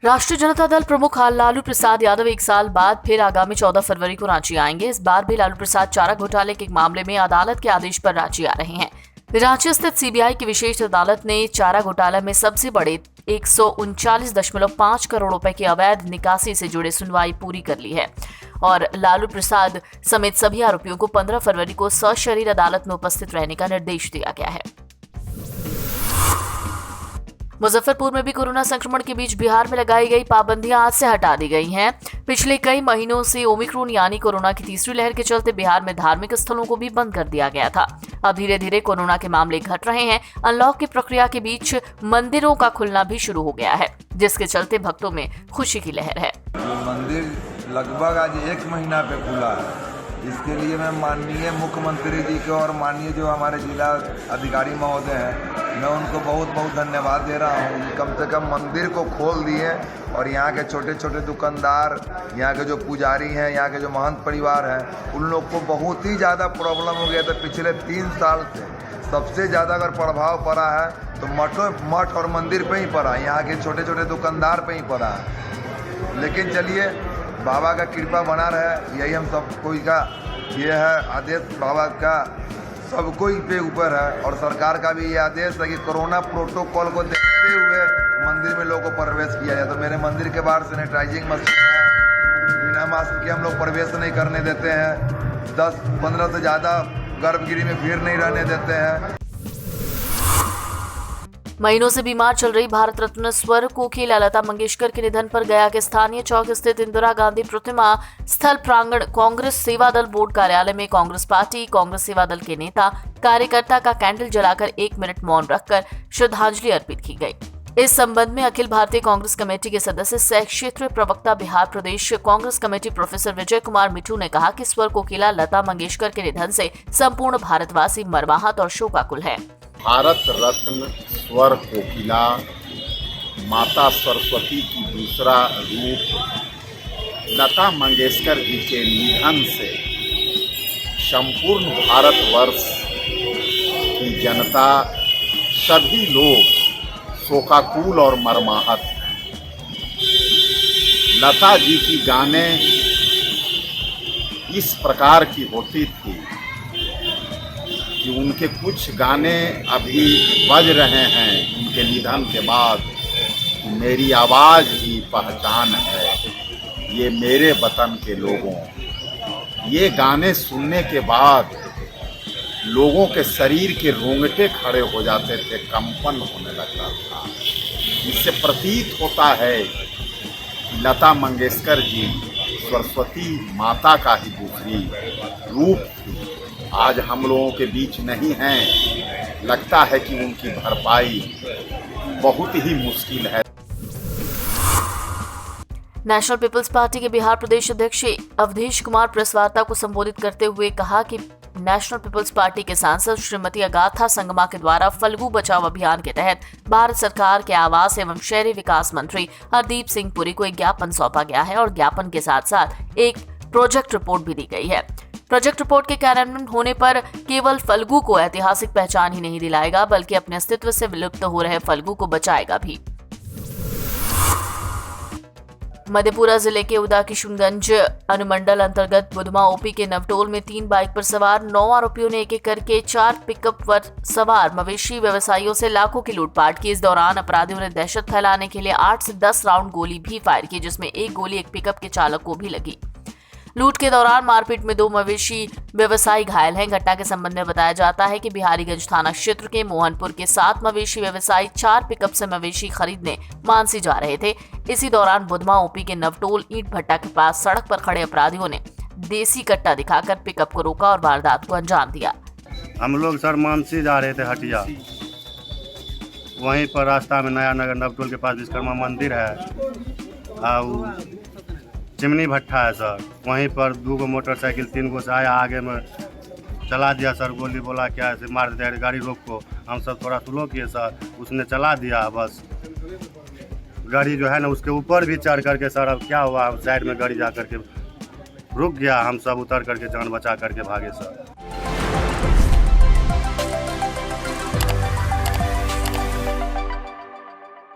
राष्ट्रीय जनता दल प्रमुख लालू प्रसाद यादव एक साल बाद फिर आगामी 14 फरवरी को रांची आएंगे। इस बार भी लालू प्रसाद चारा घोटाले के मामले में अदालत के आदेश पर रांची आ रहे हैं। रांची स्थित सीबीआई की विशेष अदालत ने चारा घोटाला में सबसे बड़े 139.5 करोड़ रुपए की अवैध निकासी से जुड़े सुनवाई पूरी कर ली है और लालू प्रसाद समेत सभी आरोपियों को 15 फरवरी को सशरीर अदालत में उपस्थित रहने का निर्देश दिया गया है। मुजफ्फरपुर में भी कोरोना संक्रमण के बीच बिहार में लगाई गई पाबंदियां आज से हटा दी गई हैं। पिछले कई महीनों से ओमिक्रॉन यानी कोरोना की तीसरी लहर के चलते बिहार में धार्मिक स्थलों को भी बंद कर दिया गया था। अब धीरे धीरे कोरोना के मामले घट रहे हैं। अनलॉक की प्रक्रिया के बीच मंदिरों का खुलना भी शुरू हो गया है, जिसके चलते भक्तों में खुशी की लहर है। मंदिर लगभग आज 1 महीना पे खुला है। इसके लिए मैं माननीय मुख्यमंत्री जी को और माननीय जो हमारे जिला अधिकारी महोदय हैं, मैं उनको बहुत बहुत धन्यवाद दे रहा हूँ कि कम से कम मंदिर को खोल दिए और यहाँ के छोटे छोटे दुकानदार, यहाँ के जो पुजारी हैं, यहाँ के जो महंत परिवार हैं, उन लोग को बहुत ही ज़्यादा प्रॉब्लम हो गया था। पिछले 3 साल से सबसे ज़्यादा अगर प्रभाव पड़ा है तो मठ और मंदिर पे ही पड़ा, यहाँ के छोटे छोटे दुकानदार पे ही पड़ा है। लेकिन चलिए, बाबा का कृपा बना रहे, यही हम सब कोई का ये है आदेश बाबा का, सब कोई पे ऊपर है। और सरकार का भी ये आदेश है कि कोरोना प्रोटोकॉल को देखते हुए मंदिर में लोगों को प्रवेश किया जाए। तो मेरे मंदिर के बाहर सैनिटाइजिंग मशीन है, बिना मास्क के हम लोग प्रवेश नहीं करने देते हैं। 10-15 से ज़्यादा गर्भगृह में भीड़ नहीं रहने देते हैं। महीनों से बीमार चल रही भारत रत्न स्वर कोकिला लता मंगेशकर के निधन पर गया के स्थानीय चौक स्थित इंदिरा गांधी प्रतिमा स्थल प्रांगण कांग्रेस सेवा दल बोर्ड कार्यालय में कांग्रेस पार्टी, कांग्रेस सेवा दल के नेता कार्यकर्ता का कैंडल जलाकर 1 मिनट मौन रखकर श्रद्धांजलि अर्पित की गई। इस संबंध में अखिल भारतीय कांग्रेस कमेटी के सदस्य सह क्षेत्रीय प्रवक्ता बिहार प्रदेश कांग्रेस कमेटी प्रोफेसर विजय कुमार मिठू ने कहा कि स्वर कोकिला लता मंगेशकर के निधन से संपूर्ण भारतवासी मर्माहत और शोकाकुल है। भारत रत्न स्वर कोकिला माता सरस्वती की दूसरा रूप लता मंगेशकर जी के निधन से संपूर्ण भारतवर्ष की जनता, सभी लोग शोकाकुल और मर्माहत। लता जी की गाने इस प्रकार की होती थी कि उनके कुछ गाने अभी बज रहे हैं उनके निधन के बाद। मेरी आवाज़ ही पहचान है, ये मेरे वतन के लोगों। ये गाने सुनने के बाद लोगों के शरीर के रोंगटे खड़े हो जाते थे, कंपन होने लगता था। इससे प्रतीत होता है कि लता मंगेशकर जी सरस्वती माता का ही दूसरी रूप थी। आज हम लोगों के बीच नहीं हैं। लगता है कि उनकी भरपाई बहुत ही मुश्किल है। नेशनल पीपल्स पार्टी के बिहार प्रदेश अध्यक्ष अवधेश कुमार प्रेस वार्ता को संबोधित करते हुए कहा कि नेशनल पीपल्स पार्टी के सांसद श्रीमती अगाथा संगमा के द्वारा फल्गु बचाओ अभियान के तहत भारत सरकार के आवास एवं शहरी विकास मंत्री हरदीप सिंह पुरी को एक ज्ञापन सौंपा गया है और ज्ञापन के साथ साथ एक प्रोजेक्ट रिपोर्ट भी दी गई है। प्रोजेक्ट रिपोर्ट के कार्यान्वयन होने पर केवल फल्गु को ऐतिहासिक पहचान ही नहीं दिलाएगा, बल्कि अपने अस्तित्व से विलुप्त हो रहे फल्गु को बचाएगा भी। मधेपुरा जिले के उदा किशुनगंज अनुमंडल अंतर्गत बुधमा ओपी के नवटोल में 3 बाइक पर सवार 9 आरोपियों ने एक करके 4 पिकअप पर सवार मवेशी व्यवसायियों से लाखों की लूटपाट की। इस दौरान अपराधियों ने दहशत फैलाने के लिए 8 से 10 राउंड गोली भी फायर की, जिसमें एक गोली एक पिकअप के चालक को भी लगी। लूट के दौरान मारपीट में 2 मवेशी व्यवसायी घायल हैं। घटना के संबंध में बताया जाता है कि बिहारीगंज थाना क्षेत्र के मोहनपुर के 7 मवेशी व्यवसायी 4 पिकअप से मवेशी खरीदने मानसी जा रहे थे। इसी दौरान बुधमा ओपी के नवटोल ईंट भट्टा के पास सड़क पर खड़े अपराधियों ने देसी कट्टा दिखाकर पिकअप को रोका और वारदात को अंजाम दिया। हम लोग सर मानसी जा रहे थे हटिया, वहीं पर रास्ता में नया नगर नवटोल के पास विश्वकर्मा मंदिर है और चिमनी भट्टा है सर। वहीं पर 2 मोटरसाइकिल 3 गो से आया, आगे में चला दिया सर गोली, बोला क्या ऐसे मार दिया, गाड़ी रोक को। हम सब थोड़ा स्लो किए सर, उसने चला दिया, बस गाड़ी जो है ना उसके ऊपर भी चढ़ करके सर अब क्या हुआ, साइड में गाड़ी जा करके रुक गया। हम सब उतर करके जान बचा करके भागे सर।